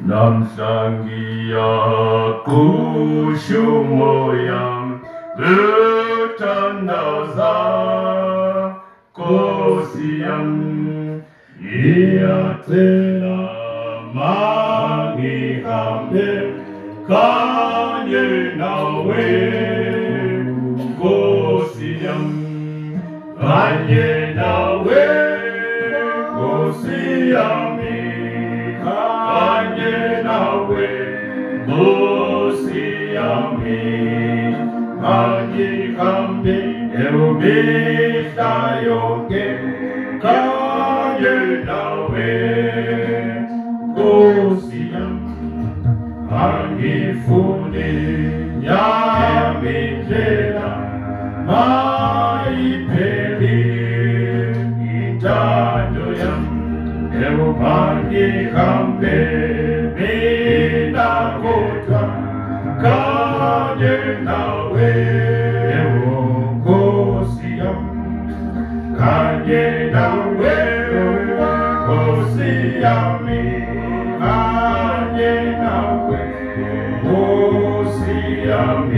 남상기야 구슈모양 르탄나사 고시양 이야테라 마니하메 가예나웨 고시양 가예나웨 고시양이 가예나웨 고시양이 가예나웨 에우미사요게 가예나웨 고시양 아기푸니 야미제라 마이페리 이자도양 에우바니 감베 미나고타 가예나웨 에우고시양 가예나웨 고시양이 가예나웨 고시양이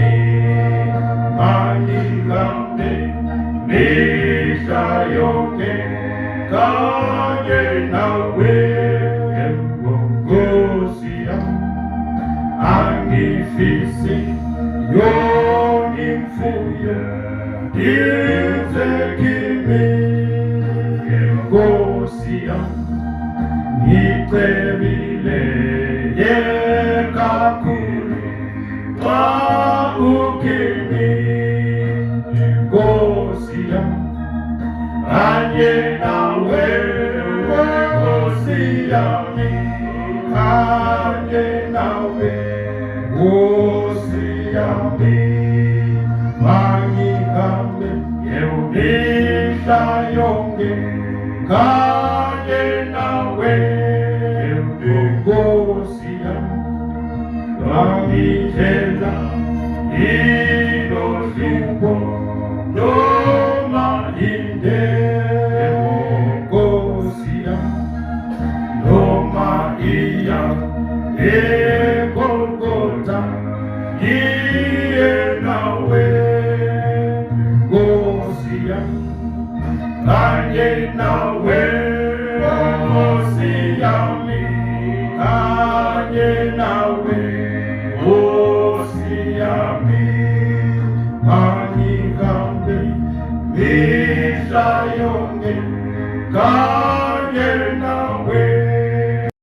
마니감네 미사요게 가예나웨 고시양 아니피시 요님푸여 인세기미 고시양 이태비레 예가쿠리 와우키미 고시양 아예나웨 고시양이 아예나웨 고시양이 마니가메 예우니사용게 가예나웨 고시양 마니제라 이노시고 노마인데 고시양 노마이양 에골골타 이에나웨 고시양 가예나웨 고시양이 가예나웨